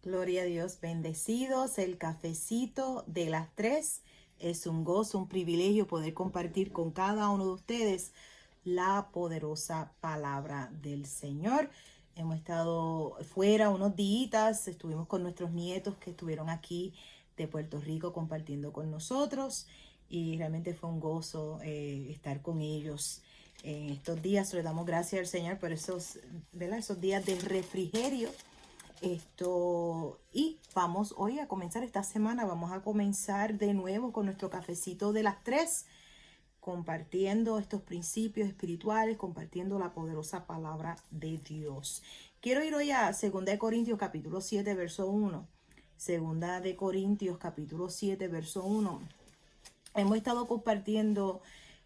Gloria a Dios, bendecidos. El cafecito de las 3 es un gozo, un privilegio poder compartir con cada uno de ustedes la poderosa palabra del Señor. Hemos estado fuera unos días, estuvimos con nuestros nietos que estuvieron aquí de Puerto Rico compartiendo con nosotros y realmente fue un gozo estar con ellos en estos días. Le damos gracias al Señor por esos, ¿verdad? Esos días de refrigerio. Y vamos hoy a comenzar esta semana, vamos a comenzar de nuevo con nuestro cafecito de las 3, compartiendo estos principios espirituales, compartiendo la poderosa palabra de Dios. Quiero ir hoy a 2 Corintios capítulo 7, verso 1. 2 Corintios capítulo 7, verso 1. Hemos estado compartiendo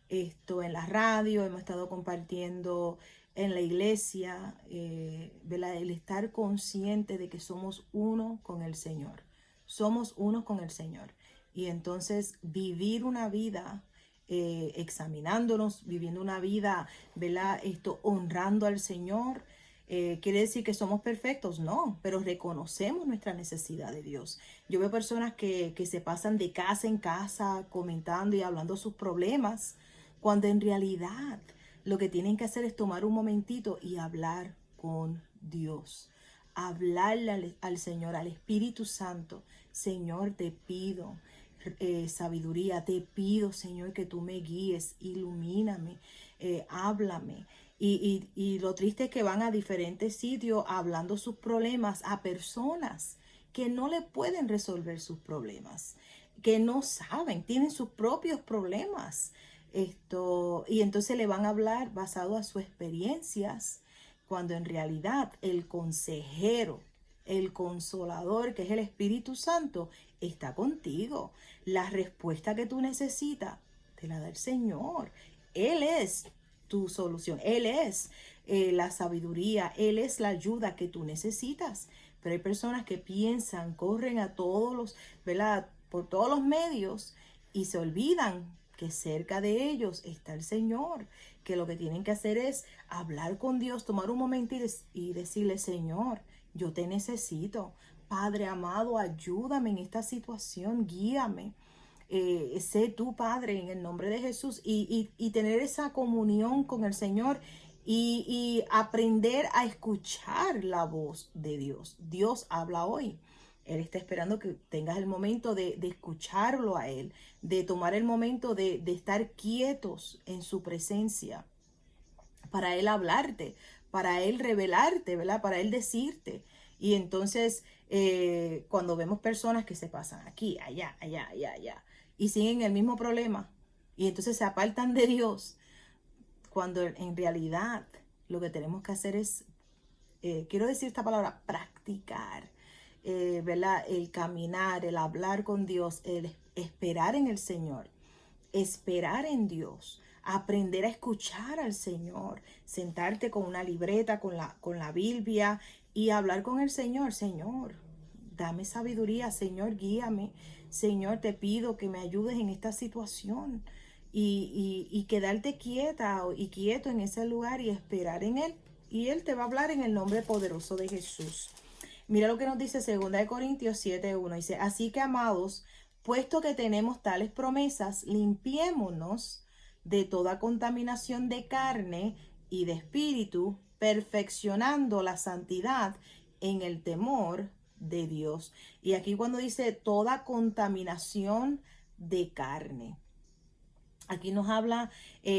esto en la radio, hemos estado compartiendo en la iglesia, el estar consciente de que somos uno con el Señor. Somos uno con el Señor. Y entonces vivir una vida examinándonos, viviendo una vida, ¿verdad? Honrando al Señor. ¿Quiere decir que somos perfectos? No, pero reconocemos nuestra necesidad de Dios. Yo veo personas que se pasan de casa en casa comentando y hablando sus problemas, cuando en realidad lo que tienen que hacer es tomar un momentito y hablar con Dios. Hablarle al Señor, al Espíritu Santo. Señor, te pido sabiduría. Te pido, Señor, que tú me guíes, ilumíname, háblame. Y lo triste es que van a diferentes sitios hablando sus problemas a personas que no le pueden resolver sus problemas, que no saben, tienen sus propios problemas. Y entonces le van a hablar basado a sus experiencias, cuando en realidad el consejero, el consolador, que es el Espíritu Santo, está contigo. La respuesta que tú necesitas te la da el Señor. Él es tu solución. Él es la sabiduría. Él es la ayuda que tú necesitas. Pero hay personas que piensan, corren a todos los, ¿verdad? Por todos los medios y se olvidan que cerca de ellos está el Señor, que lo que tienen que hacer es hablar con Dios, tomar un momento y decirle: Señor, yo te necesito. Padre amado, ayúdame en esta situación, guíame. Sé tú, Padre, en el nombre de Jesús, y tener esa comunión con el Señor y aprender a escuchar la voz de Dios. Dios habla hoy. Él está esperando que tengas el momento de escucharlo a Él, de tomar el momento de estar quietos en su presencia, para Él hablarte, para Él revelarte, ¿verdad? Para Él decirte. Y entonces, cuando vemos personas que se pasan aquí, allá, allá, allá, allá, y siguen el mismo problema, y entonces se apartan de Dios, cuando en realidad lo que tenemos que hacer es, quiero decir esta palabra, practicar, ¿verdad? El caminar, el hablar con Dios, el esperar en el Señor, esperar en Dios, aprender a escuchar al Señor, sentarte con una libreta, con la Biblia y hablar con el Señor. Señor, dame sabiduría. Señor, guíame. Señor, te pido que me ayudes en esta situación. Y quedarte quieta y quieto en ese lugar y esperar en Él. Y Él te va a hablar en el nombre poderoso de Jesús. Mira lo que nos dice 2 Corintios 7:1. Dice: así que, amados, puesto que tenemos tales promesas, limpiémonos de toda contaminación de carne y de espíritu, perfeccionando la santidad en el temor de Dios. Y aquí cuando dice toda contaminación de carne, aquí nos habla,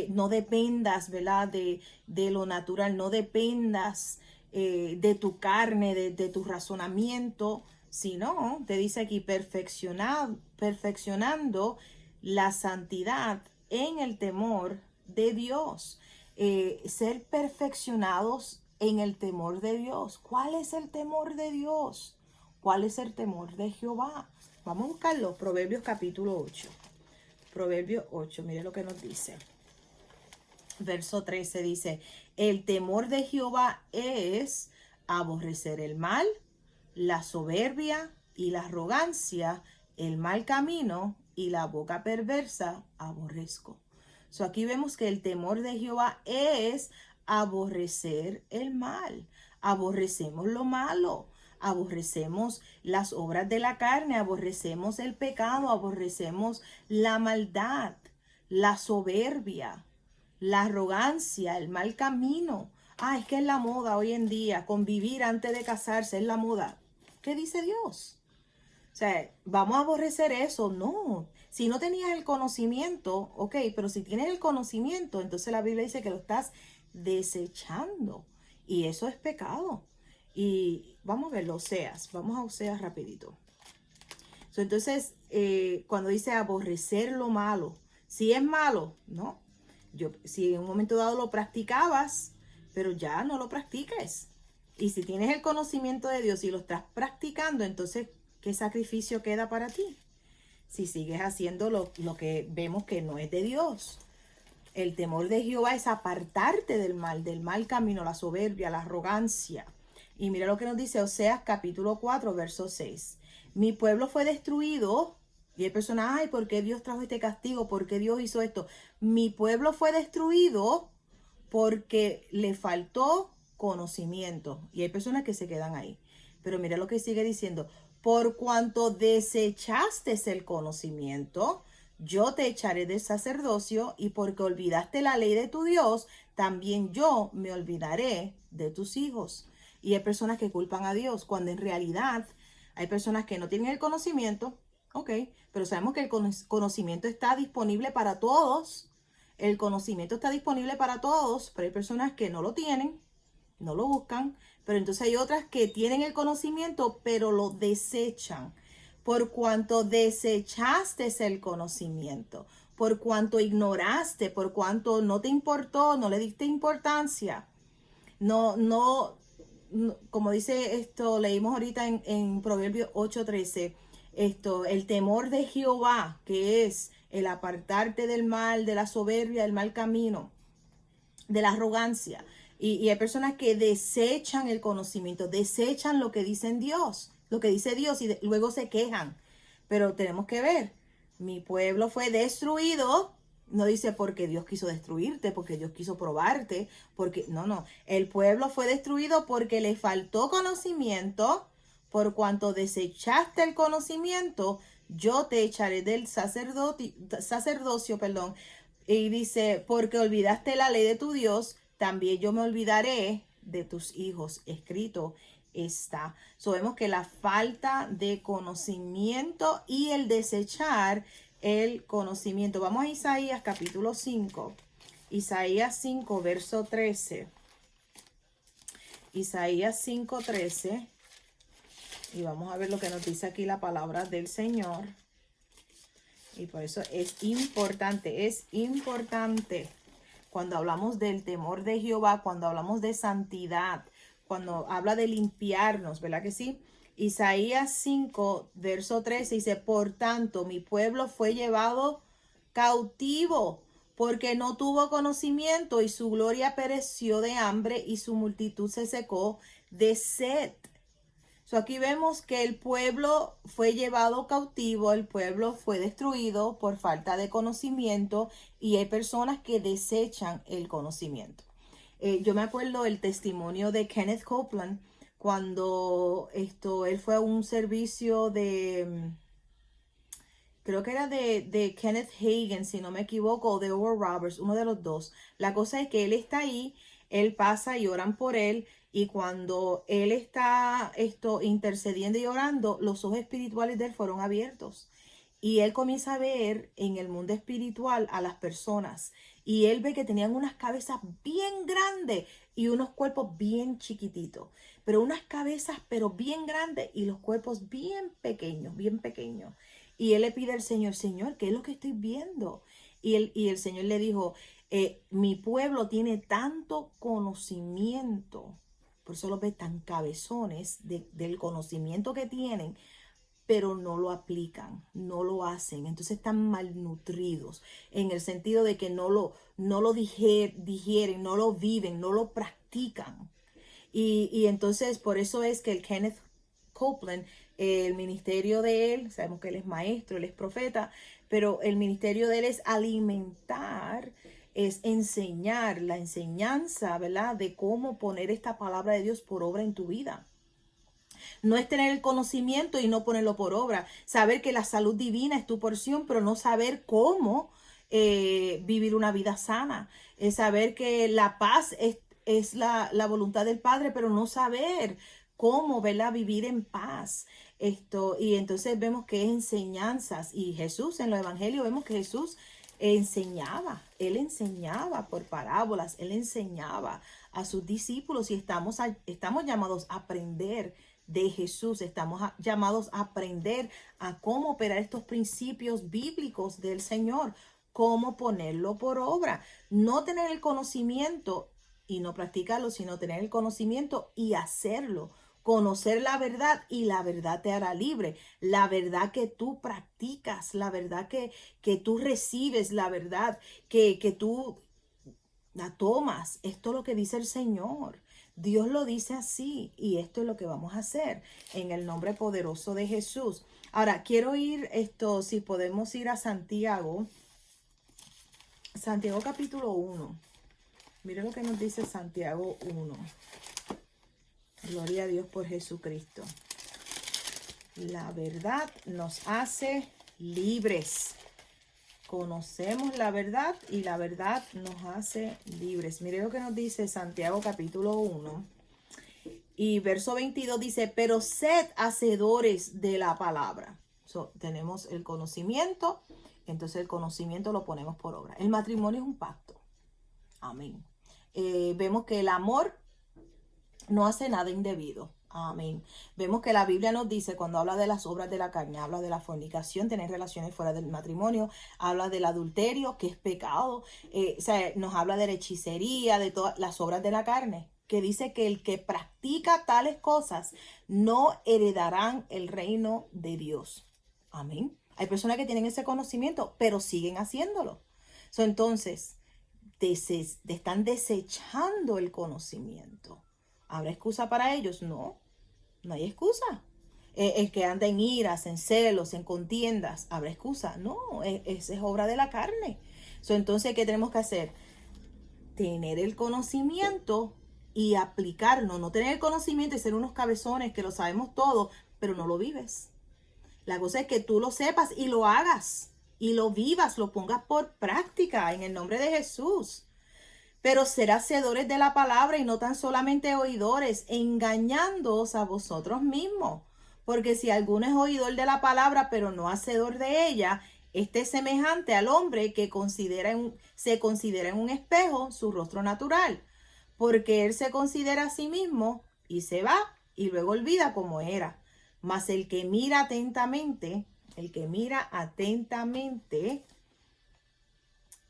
no dependas, ¿verdad? De lo natural, no dependas de tu carne, de tu razonamiento, sino, te dice aquí, perfeccionando la santidad en el temor de Dios. Ser perfeccionados en el temor de Dios. ¿Cuál es el temor de Dios? ¿Cuál es el temor de Jehová? Vamos a buscarlo, Proverbios capítulo 8. Proverbio 8, mire lo que nos dice. Verso 13 dice: el temor de Jehová es aborrecer el mal, la soberbia y la arrogancia, el mal camino y la boca perversa aborrezco. Aquí vemos que el temor de Jehová es aborrecer el mal. Aborrecemos lo malo. aborrecemos las obras de la carne, aborrecemos el pecado, aborrecemos la maldad, la soberbia, la arrogancia, el mal camino. Es que es la moda hoy en día, convivir antes de casarse es la moda. ¿Qué dice Dios? O sea, ¿vamos a aborrecer eso? No. Si no tenías el conocimiento, ok, pero si tienes el conocimiento, entonces la Biblia dice que lo estás desechando. Y eso es pecado. Y vamos a verlo, Oseas. Vamos a Oseas rapidito. Entonces, cuando dice aborrecer lo malo, si es malo, no. Si en un momento dado lo practicabas, pero ya no lo practiques. Y si tienes el conocimiento de Dios y lo estás practicando, entonces, ¿qué sacrificio queda para ti? Si sigues haciendo lo que vemos que no es de Dios. El temor de Jehová es apartarte del mal camino, la soberbia, la arrogancia. Y mira lo que nos dice Oseas capítulo 4, verso 6. Mi pueblo fue destruido. Y hay personas, ¿por qué Dios trajo este castigo? ¿Por qué Dios hizo esto? Mi pueblo fue destruido porque le faltó conocimiento. Y hay personas que se quedan ahí. Pero mira lo que sigue diciendo. Por cuanto desechaste el conocimiento, yo te echaré del sacerdocio, y porque olvidaste la ley de tu Dios, también yo me olvidaré de tus hijos. Y hay personas que culpan a Dios, cuando en realidad hay personas que no tienen el conocimiento, ok, pero sabemos que el conocimiento está disponible para todos. El conocimiento está disponible para todos, pero hay personas que no lo tienen, no lo buscan, pero entonces hay otras que tienen el conocimiento, pero lo desechan. Por cuanto desechaste el conocimiento, por cuanto ignoraste, por cuanto no te importó, no le diste importancia, no, como dice esto, leímos ahorita en Proverbios 8:13, el temor de Jehová, que es el apartarte del mal, de la soberbia, del mal camino, de la arrogancia. Y hay personas que desechan el conocimiento, desechan lo que dicen Dios, lo que dice Dios, y luego se quejan. Pero tenemos que ver, mi pueblo fue destruido. No dice porque Dios quiso destruirte, porque Dios quiso probarte, porque no. El pueblo fue destruido porque le faltó conocimiento. Por cuanto desechaste el conocimiento, yo te echaré del sacerdocio, perdón. Y dice, porque olvidaste la ley de tu Dios, también yo me olvidaré de tus hijos. Escrito está. Vemos que la falta de conocimiento y el desechar el conocimiento. Vamos a Isaías capítulo 5. Isaías 5, verso 13. Isaías 5:13. Y vamos a ver lo que nos dice aquí la palabra del Señor. Y por eso es importante cuando hablamos del temor de Jehová, cuando hablamos de santidad, cuando habla de limpiarnos, ¿verdad que sí? Isaías 5, verso 13 dice, por tanto, mi pueblo fue llevado cautivo porque no tuvo conocimiento, y su gloria pereció de hambre y su multitud se secó de sed. Aquí vemos que el pueblo fue llevado cautivo, el pueblo fue destruido por falta de conocimiento, y hay personas que desechan el conocimiento. Yo me acuerdo el testimonio de Kenneth Copeland cuando él fue a un servicio de, creo que era de Kenneth Hagin, si no me equivoco, o de Oral Roberts, uno de los dos. La cosa es que él está ahí, él pasa y oran por él, y cuando él está intercediendo y orando, los ojos espirituales de él fueron abiertos. Y él comienza a ver en el mundo espiritual a las personas. Y él ve que tenían unas cabezas bien grandes y unos cuerpos bien chiquititos. Pero unas cabezas pero bien grandes y los cuerpos bien pequeños, bien pequeños. Y él le pide al Señor, Señor, ¿qué es lo que estoy viendo? Y el Señor le dijo, mi pueblo tiene tanto conocimiento, por eso los ve tan cabezones del conocimiento que tienen, pero no lo aplican, no lo hacen. Entonces están malnutridos en el sentido de que no lo digieren, no lo viven, no lo practican. Y entonces por eso es que el Kenneth Copeland, el ministerio de él, sabemos que él es maestro, él es profeta, pero el ministerio de él es alimentar, es enseñar, la enseñanza, ¿verdad? De cómo poner esta palabra de Dios por obra en tu vida. No es tener el conocimiento y no ponerlo por obra. Saber que la salud divina es tu porción, pero no saber cómo vivir una vida sana. Es saber que la paz es la voluntad del Padre, pero no saber cómo, ¿verdad? Vivir en paz. Y entonces vemos que es enseñanzas. Y Jesús, en los evangelios, vemos que Jesús él enseñaba por parábolas, él enseñaba a sus discípulos y estamos llamados a aprender de Jesús, estamos llamados a aprender a cómo operar estos principios bíblicos del Señor, cómo ponerlo por obra, no tener el conocimiento y no practicarlo, sino tener el conocimiento y hacerlo. Conocer la verdad y la verdad te hará libre. La verdad que tú practicas, la verdad que tú recibes, la verdad que tú la tomas. Esto es lo que dice el Señor. Dios lo dice así y esto es lo que vamos a hacer en el nombre poderoso de Jesús. Ahora, quiero ir, si podemos ir a Santiago. Santiago capítulo 1. Mire lo que nos dice Santiago 1. Gloria a Dios por Jesucristo. La verdad nos hace libres. Conocemos la verdad y la verdad nos hace libres. Mire lo que nos dice Santiago capítulo 1. Y verso 22 dice, pero sed hacedores de la palabra. Tenemos el conocimiento, entonces el conocimiento lo ponemos por obra. El matrimonio es un pacto. Amén. Vemos que el amor no hace nada indebido. Amén. Vemos que la Biblia nos dice, cuando habla de las obras de la carne, habla de la fornicación, tener relaciones fuera del matrimonio, habla del adulterio, que es pecado, nos habla de la hechicería, de todas las obras de la carne, que dice que el que practica tales cosas no heredarán el reino de Dios. Amén. Hay personas que tienen ese conocimiento, pero siguen haciéndolo. Entonces, están desechando el conocimiento. ¿Habrá excusa para ellos? No, no hay excusa. El que anda en iras, en celos, en contiendas, ¿habrá excusa? No, esa es obra de la carne. Entonces, ¿qué tenemos que hacer? Tener el conocimiento y aplicarlo. No tener el conocimiento y ser unos cabezones que lo sabemos todo, pero no lo vives. La cosa es que tú lo sepas y lo hagas, y lo vivas, lo pongas por práctica en el nombre de Jesús. Pero ser hacedores de la palabra y no tan solamente oidores, engañándoos a vosotros mismos. Porque si alguno es oidor de la palabra, pero no hacedor de ella, este es semejante al hombre que se considera en un espejo su rostro natural. Porque él se considera a sí mismo y se va y luego olvida cómo era. Mas el que mira atentamente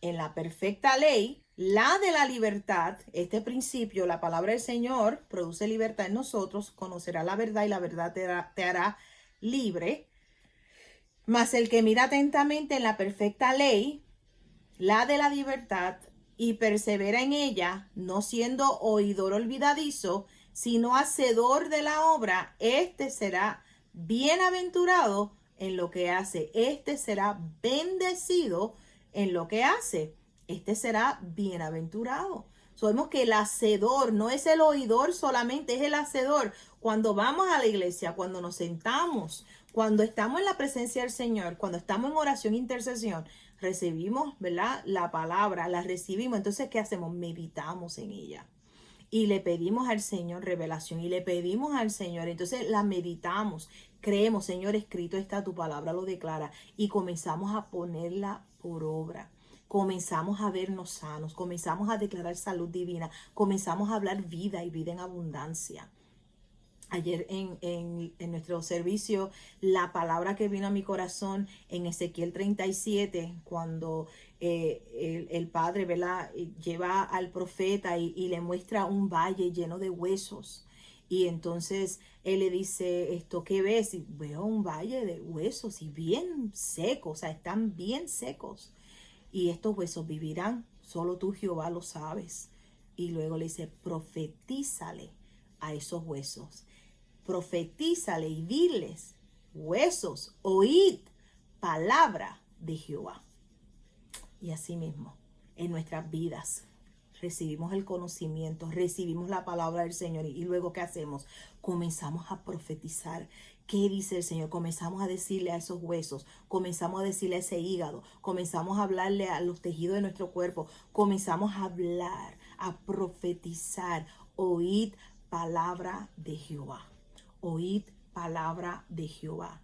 en la perfecta ley, la de la libertad, este principio, la palabra del Señor produce libertad en nosotros, conocerá la verdad y la verdad te hará libre. Mas el que mira atentamente en la perfecta ley, la de la libertad, y persevera en ella, no siendo oidor olvidadizo, sino hacedor de la obra, este será bienaventurado en lo que hace. Este será bendecido en lo que hace. Este será bienaventurado. Sabemos que el hacedor no es el oidor solamente, es el hacedor. Cuando vamos a la iglesia, cuando nos sentamos, cuando estamos en la presencia del Señor, cuando estamos en oración e intercesión, recibimos, ¿verdad? La palabra, la recibimos. Entonces, ¿qué hacemos? Meditamos en ella. Y le pedimos al Señor revelación y le pedimos al Señor. Entonces la meditamos, creemos, Señor, escrito está tu palabra, lo declara. Y comenzamos a ponerla por obra. Comenzamos a vernos sanos, comenzamos a declarar salud divina, comenzamos a hablar vida y vida en abundancia. Ayer en nuestro servicio, la palabra que vino a mi corazón en Ezequiel 37, cuando el padre, ¿verdad?, lleva al profeta y le muestra un valle lleno de huesos. Y entonces él le dice, ¿qué ves? Y veo un valle de huesos y bien secos, o sea, están bien secos. Y estos huesos vivirán, solo tú, Jehová, lo sabes. Y luego le dice, profetízale a esos huesos. Profetízale y diles, huesos, oíd palabra de Jehová. Y así mismo, en nuestras vidas, recibimos el conocimiento, recibimos la palabra del Señor y luego ¿qué hacemos? Comenzamos a profetizar. ¿Qué dice el Señor? Comenzamos a decirle a esos huesos, comenzamos a decirle a ese hígado, comenzamos a hablarle a los tejidos de nuestro cuerpo, comenzamos a hablar, a profetizar. Oíd palabra de Jehová. Oíd palabra de Jehová.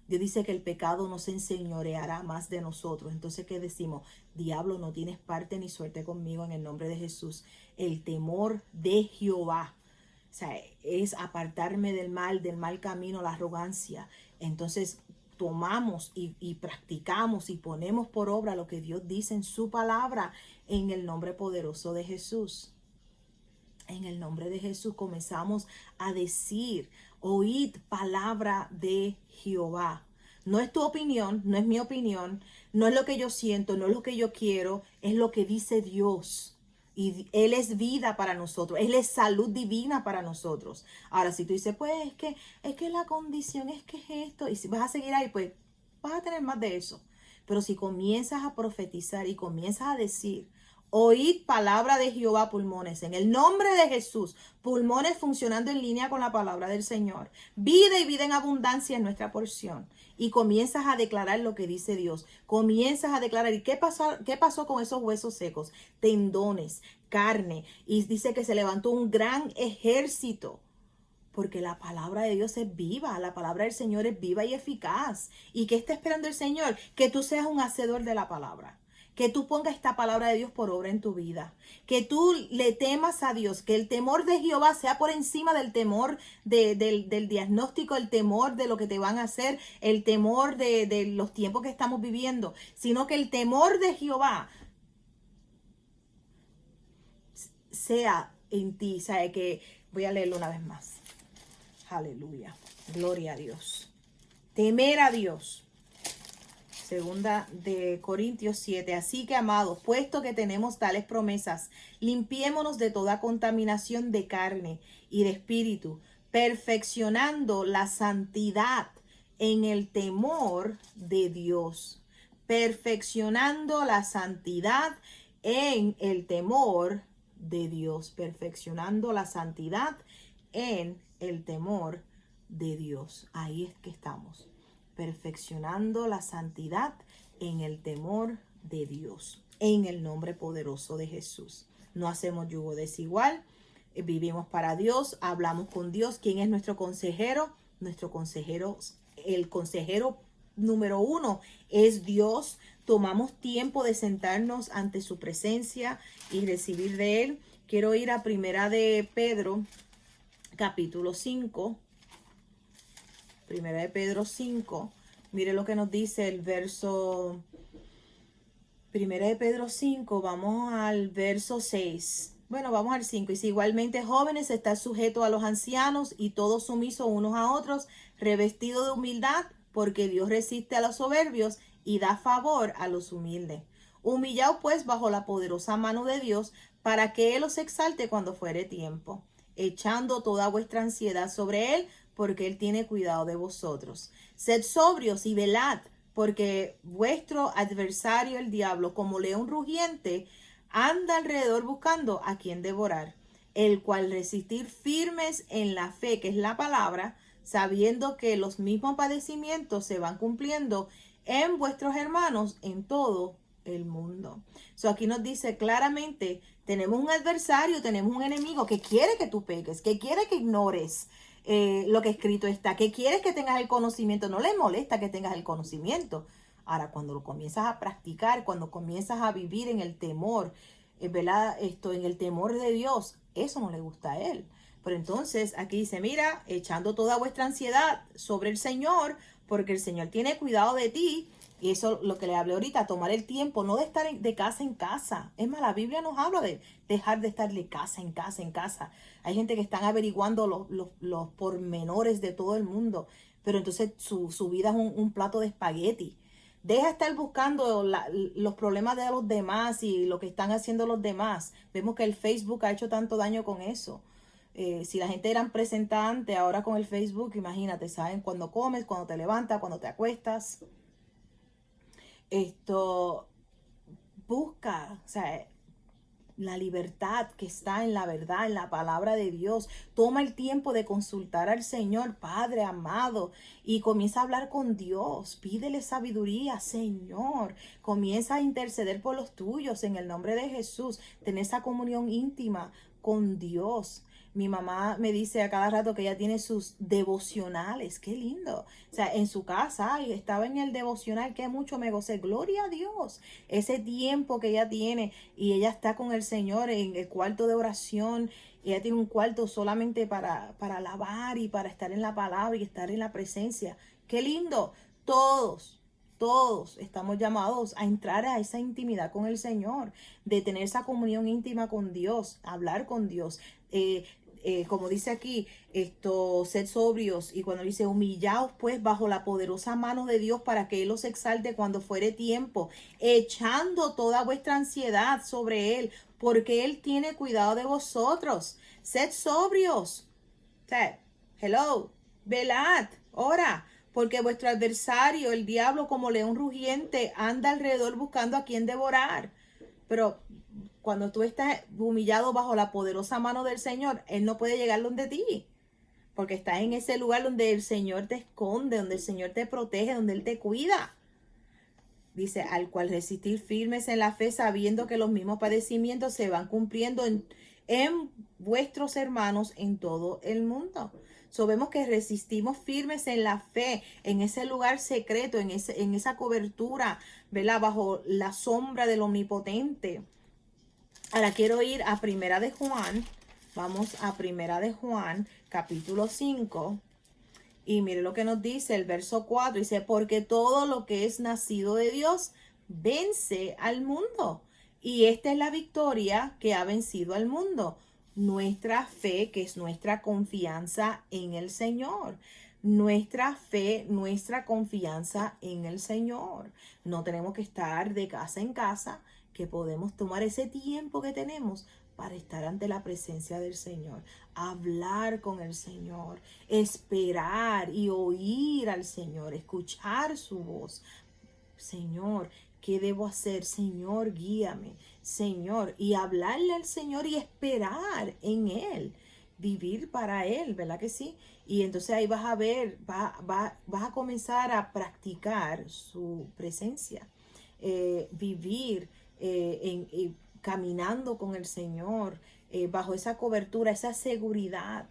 Dios dice que el pecado no se enseñoreará más de nosotros. Entonces, ¿qué decimos? Diablo, no tienes parte ni suerte conmigo en el nombre de Jesús. El temor de Jehová, o sea, es apartarme del mal camino, la arrogancia. Entonces, tomamos y practicamos y ponemos por obra lo que Dios dice en su palabra en el nombre poderoso de Jesús. En el nombre de Jesús comenzamos a decir, oíd palabra de Jehová. No es tu opinión, no es mi opinión, no es lo que yo siento, no es lo que yo quiero, es lo que dice Dios. Y Él es vida para nosotros, Él es salud divina para nosotros. Ahora, si tú dices, pues es que la condición es que es esto, y si vas a seguir ahí, pues vas a tener más de eso. Pero si comienzas a profetizar y comienzas a decir, oíd palabra de Jehová, pulmones, en el nombre de Jesús, pulmones funcionando en línea con la palabra del Señor. Vida y vida en abundancia es nuestra porción. Y comienzas a declarar lo que dice Dios. Comienzas a declarar, ¿y qué pasó con esos huesos secos? Tendones, carne. Y dice que se levantó un gran ejército. Porque la palabra de Dios es viva, la palabra del Señor es viva y eficaz. ¿Y qué está esperando el Señor? Que tú seas un hacedor de la palabra. Que tú pongas esta palabra de Dios por obra en tu vida. Que tú le temas a Dios. Que el temor de Jehová sea por encima del temor del diagnóstico, el temor de lo que te van a hacer, el temor de los tiempos que estamos viviendo. Sino que el temor de Jehová sea en ti. ¿Sabe? Que voy a leerlo una vez más. Aleluya. Gloria a Dios. Temer a Dios. Segunda de Corintios 7. Así que, amados, puesto que tenemos tales promesas, limpiémonos de toda contaminación de carne y de espíritu, perfeccionando la santidad en el temor de Dios. Perfeccionando la santidad en el temor de Dios. Perfeccionando la santidad en el temor de Dios. Ahí es que estamos. Perfeccionando la santidad en el temor de Dios, en el nombre poderoso de Jesús. No hacemos yugo desigual, vivimos para Dios, hablamos con Dios. ¿Quién es nuestro consejero? Nuestro consejero, el consejero número 1 es Dios. Tomamos tiempo de sentarnos ante su presencia y recibir de Él. Quiero ir a Primera de Pedro, capítulo 5. Primera de Pedro 5. Mire lo que nos dice el verso. Primera de Pedro 5. Vamos al verso 6. Bueno, vamos al 5. Y si igualmente jóvenes, están sujetos a los ancianos y todos sumisos unos a otros, revestidos de humildad, porque Dios resiste a los soberbios y da favor a los humildes. Humillaos pues bajo la poderosa mano de Dios, para que Él os exalte cuando fuere tiempo, echando toda vuestra ansiedad sobre Él, porque Él tiene cuidado de vosotros. Sed sobrios y velad, porque vuestro adversario el diablo, como león rugiente, anda alrededor buscando a quien devorar, el cual resistir firmes en la fe, que es la palabra, sabiendo que los mismos padecimientos se van cumpliendo en vuestros hermanos en todo el mundo. Aquí nos dice claramente, tenemos un adversario, tenemos un enemigo que quiere que tú peques, que quiere que ignores lo que escrito está, que quiere que tengas el conocimiento. No le molesta que tengas el conocimiento. Ahora, cuando lo comienzas a practicar, cuando comienzas a vivir en el temor, ¿verdad? En el temor de Dios, eso no le gusta a Él. Pero entonces aquí dice, mira, echando toda vuestra ansiedad sobre el Señor, porque el Señor tiene cuidado de ti. Y eso lo que le hablé ahorita, tomar el tiempo, no de estar de casa en casa. Es más, la Biblia nos habla de dejar de estar de casa en casa en casa. Hay gente que están averiguando los pormenores de todo el mundo, pero entonces su vida es un plato de espagueti. Deja de estar buscando los problemas de los demás y lo que están haciendo los demás. Vemos que el Facebook ha hecho tanto daño con eso. Si la gente era presentante, ahora con el Facebook, imagínate, saben cuando comes, cuando te levantas, cuando te acuestas. Busca, o sea, la libertad que está en la verdad, en la palabra de Dios. Toma el tiempo de consultar al Señor, Padre amado, y comienza a hablar con Dios. Pídele sabiduría, Señor. Comienza a interceder por los tuyos en el nombre de Jesús. Ten esa comunión íntima con Dios. Mi mamá me dice a cada rato que ella tiene sus devocionales. Qué lindo. O sea, en su casa, y estaba en el devocional, que mucho me gocé. Gloria a Dios. Ese tiempo que ella tiene, y ella está con el Señor en el cuarto de oración. Ella tiene un cuarto solamente para alabar y para estar en la palabra y estar en la presencia. Qué lindo. Todos estamos llamados a entrar a esa intimidad con el Señor, de tener esa comunión íntima con Dios, hablar con Dios. Como dice aquí, sed sobrios, y cuando dice humillaos pues bajo la poderosa mano de Dios para que Él os exalte cuando fuere tiempo, echando toda vuestra ansiedad sobre Él, porque Él tiene cuidado de vosotros. Sed sobrios. Hello, velad, ora, porque vuestro adversario, el diablo, como león rugiente, anda alrededor buscando a quien devorar. Pero cuando tú estás humillado bajo la poderosa mano del Señor, Él no puede llegar donde ti, porque estás en ese lugar donde el Señor te esconde, donde el Señor te protege, donde Él te cuida. Dice, al cual resistir firmes en la fe, sabiendo que los mismos padecimientos se van cumpliendo en vuestros hermanos en todo el mundo. Vemos que resistimos firmes en la fe, en ese lugar secreto, en esa cobertura, ¿verdad? Bajo la sombra del Omnipotente. Ahora quiero ir a Primera de Juan. Vamos a Primera de Juan, capítulo 5. Y mire lo que nos dice el verso 4. Dice, porque todo lo que es nacido de Dios vence al mundo. Y esta es la victoria que ha vencido al mundo. Nuestra fe, que es nuestra confianza en el Señor. Nuestra fe, nuestra confianza en el Señor. No tenemos que estar de casa en casa, que podemos tomar ese tiempo que tenemos para estar ante la presencia del Señor, hablar con el Señor, esperar y oír al Señor, escuchar su voz. Señor, ¿qué debo hacer? Señor, guíame. Señor, y hablarle al Señor y esperar en Él, vivir para Él, ¿verdad que sí? Y entonces ahí vas a ver, vas a comenzar a practicar su presencia, vivir caminando con el Señor, bajo esa cobertura, esa seguridad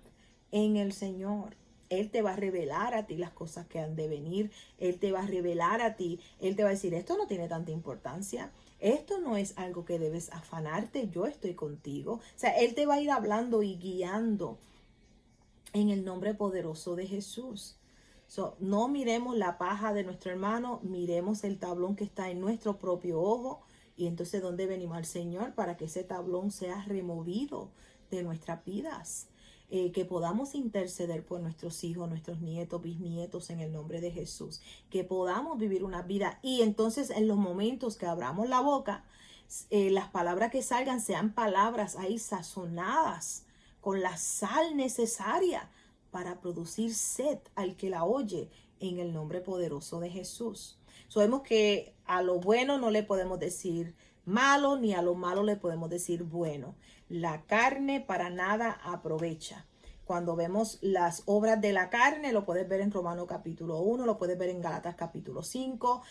en el Señor. Él te va a revelar a ti las cosas que han de venir. Él te va a revelar a ti. Él te va a decir, esto no tiene tanta importancia. Esto no es algo que debes afanarte. Yo estoy contigo. O sea, Él te va a ir hablando y guiando en el nombre poderoso de Jesús. No miremos la paja de nuestro hermano, miremos el tablón que está en nuestro propio ojo. Y entonces, ¿dónde venimos al Señor? Para que ese tablón sea removido de nuestras vidas. Que podamos interceder por nuestros hijos, nuestros nietos, bisnietos en el nombre de Jesús. Que podamos vivir una vida. Y entonces, en los momentos que abramos la boca, las palabras que salgan sean palabras ahí sazonadas con la sal necesaria para producir sed al que la oye en el nombre poderoso de Jesús. Sabemos que a lo bueno no le podemos decir malo, ni a lo malo le podemos decir bueno. La carne para nada aprovecha. Cuando vemos las obras de la carne, lo puedes ver en Romanos capítulo 1, lo puedes ver en Gálatas capítulo 5,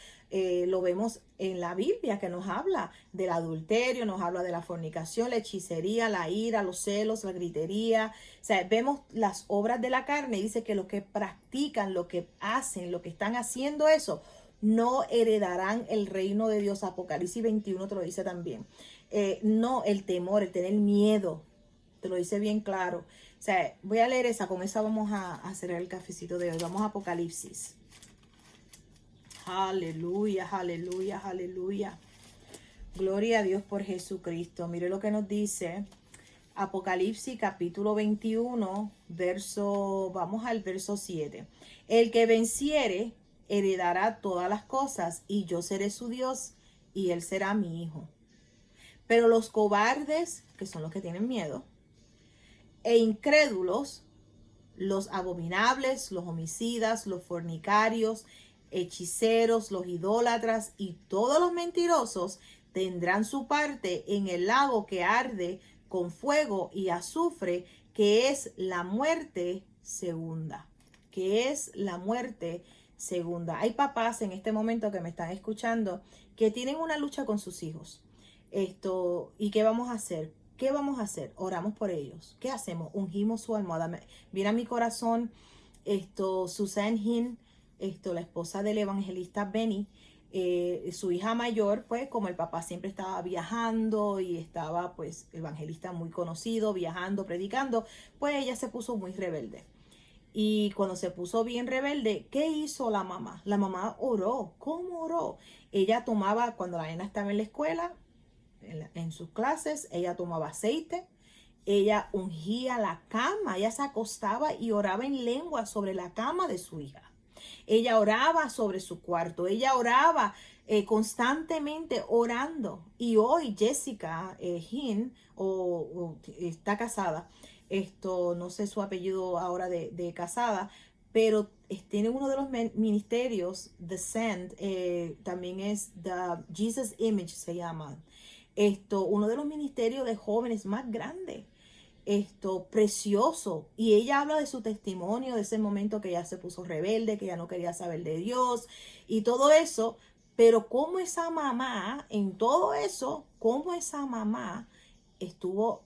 lo vemos en la Biblia que nos habla del adulterio, nos habla de la fornicación, la hechicería, la ira, los celos, la gritería. O sea, vemos las obras de la carne y dice que los que practican, lo que hacen, lo que están haciendo eso, no heredarán el reino de Dios. Apocalipsis 21 te lo dice también. No el temor, el tener miedo, te lo dice bien claro. O sea, voy a leer esa, con esa vamos a hacer el cafecito de hoy. Vamos a Apocalipsis. Aleluya, aleluya, aleluya. Gloria a Dios por Jesucristo. Mire lo que nos dice Apocalipsis capítulo 21, vamos al verso 7. El que venciere heredará todas las cosas, y yo seré su Dios, y él será mi hijo. Pero los cobardes, que son los que tienen miedo, e incrédulos, los abominables, los homicidas, los fornicarios, hechiceros, los idólatras y todos los mentirosos tendrán su parte en el lago que arde con fuego y azufre, que es la muerte segunda. Que es la muerte segunda. Hay papás en este momento que me están escuchando que tienen una lucha con sus hijos. ¿Y qué vamos a hacer? ¿Qué vamos a hacer? Oramos por ellos. ¿Qué hacemos? Ungimos su almohada. Mira mi corazón, Susan Hinn, la esposa del evangelista Benny, su hija mayor, pues como el papá siempre estaba viajando y estaba pues evangelista muy conocido, viajando, predicando, pues ella se puso muy rebelde. Y cuando se puso bien rebelde, ¿qué hizo la mamá? La mamá oró. ¿Cómo oró? Ella tomaba, cuando la nena estaba en la escuela, en sus clases, ella tomaba aceite, ella ungía la cama, ella se acostaba y oraba en lengua sobre la cama de su hija. Ella oraba sobre su cuarto, ella oraba constantemente orando. Y hoy Jessica Hinn está casada, no sé su apellido ahora de casada, pero tiene uno de los ministerios, The Send, también es The Jesus Image se llama. Uno de los ministerios de jóvenes más grandes, precioso, y ella habla de su testimonio, de ese momento que ella se puso rebelde, que ya no quería saber de Dios y todo eso, pero cómo esa mamá, en todo eso, cómo esa mamá estuvo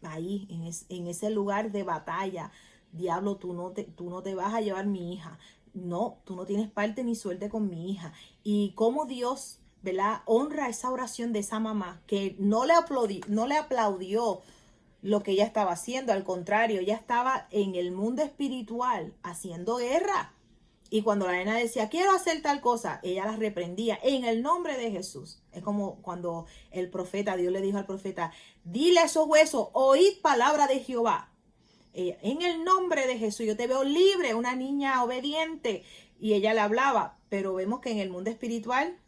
ahí, en ese lugar de batalla. Diablo, tú no te vas a llevar mi hija, no, tú no tienes parte ni suerte con mi hija. Y cómo Dios, ¿verdad?, honra esa oración de esa mamá que no le aplaudió lo que ella estaba haciendo. Al contrario, ella estaba en el mundo espiritual haciendo guerra. Y cuando la nena decía, quiero hacer tal cosa, ella la reprendía en el nombre de Jesús. Es como cuando Dios le dijo al profeta, dile a esos huesos, oíd palabra de Jehová. En el nombre de Jesús, yo te veo libre, una niña obediente. Y ella le hablaba, pero vemos que en el mundo espiritual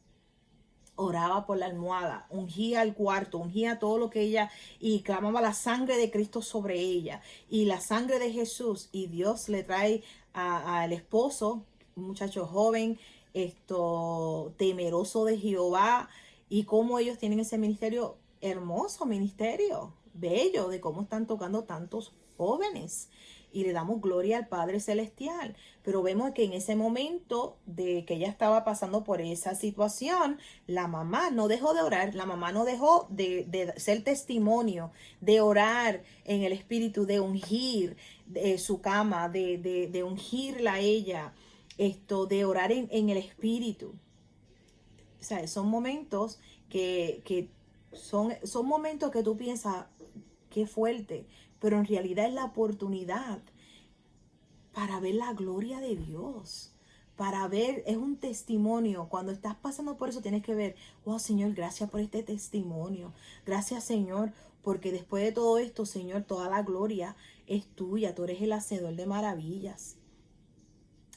oraba por la almohada, ungía el cuarto, ungía todo lo que ella, y clamaba la sangre de Cristo sobre ella y la sangre de Jesús. Y Dios le trae al esposo, un muchacho joven, temeroso de Jehová, y cómo ellos tienen ese ministerio, hermoso ministerio, bello, de cómo están tocando tantos jóvenes. Y le damos gloria al Padre Celestial. Pero vemos que en ese momento de que ella estaba pasando por esa situación, la mamá no dejó de orar, la mamá no dejó de ser testimonio, de orar en el espíritu, de ungir su cama, de ungirla a ella, de orar en el espíritu. O sea, son momentos que son momentos que tú piensas, qué fuerte, pero en realidad es la oportunidad para ver la gloria de Dios, para ver, es un testimonio. Cuando estás pasando por eso tienes que ver, wow, Señor, gracias por este testimonio, gracias, Señor, porque después de todo esto, Señor, toda la gloria es tuya, tú eres el hacedor de maravillas.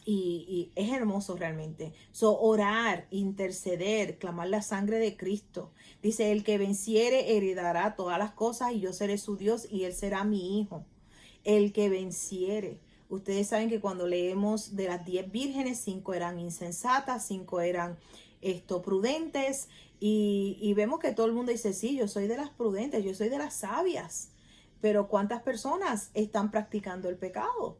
Y es hermoso realmente. Orar, interceder, clamar la sangre de Cristo. Dice, el que venciere heredará todas las cosas y yo seré su Dios y él será mi hijo. El que venciere. Ustedes saben que cuando leemos de las 10 vírgenes, 5 eran insensatas, 5 eran prudentes. Y vemos que todo el mundo dice, sí, yo soy de las prudentes, yo soy de las sabias. Pero ¿cuántas personas están practicando el pecado?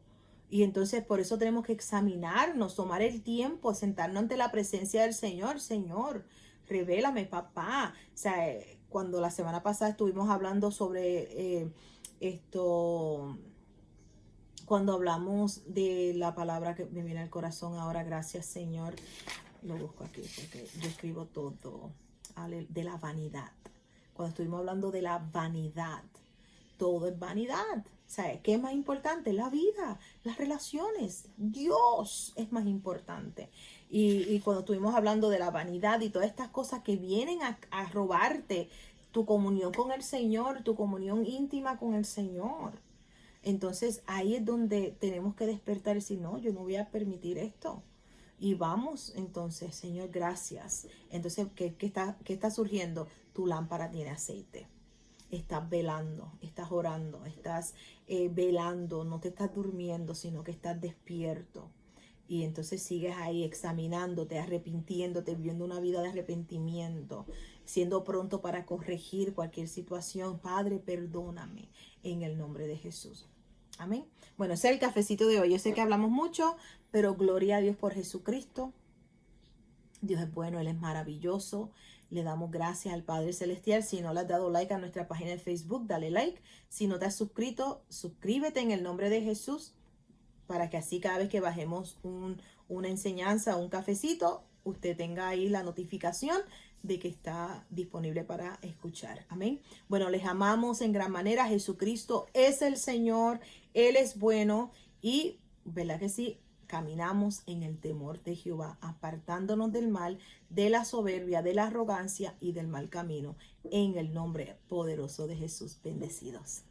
Y entonces por eso tenemos que examinarnos, tomar el tiempo, sentarnos ante la presencia del Señor. Señor, revélame, papá. O sea, cuando la semana pasada estuvimos hablando sobre cuando hablamos de la palabra que me viene al corazón ahora, gracias, Señor. Lo busco aquí porque yo escribo todo, de la vanidad. Cuando estuvimos hablando de la vanidad, todo es vanidad. O sea, ¿qué es más importante? La vida, las relaciones. Dios es más importante. Y cuando estuvimos hablando de la vanidad y todas estas cosas que vienen a robarte tu comunión con el Señor, tu comunión íntima con el Señor. Entonces ahí es donde tenemos que despertar y decir, no, yo no voy a permitir esto. Y vamos, entonces, Señor, gracias. Entonces, ¿qué está surgiendo? Tu lámpara tiene aceite. Estás velando, estás orando, estás velando, no te estás durmiendo, sino que estás despierto. y entonces sigues ahí examinándote, arrepintiéndote, viviendo una vida de arrepentimiento, siendo pronto para corregir cualquier situación. Padre, perdóname en el nombre de Jesús. Amén. Bueno, ese es el cafecito de hoy. Yo sé que hablamos mucho, pero gloria a Dios por Jesucristo. Dios es bueno, Él es maravilloso. Le damos gracias al Padre Celestial. Si no le has dado like a nuestra página de Facebook, dale like. Si no te has suscrito, suscríbete en el nombre de Jesús, para que así cada vez que bajemos una enseñanza o un cafecito, usted tenga ahí la notificación de que está disponible para escuchar. Amén. Bueno, les amamos en gran manera. Jesucristo es el Señor. Él es bueno y, ¿verdad que sí? Caminamos en el temor de Jehová, apartándonos del mal, de la soberbia, de la arrogancia y del mal camino. En el nombre poderoso de Jesús. Bendecidos.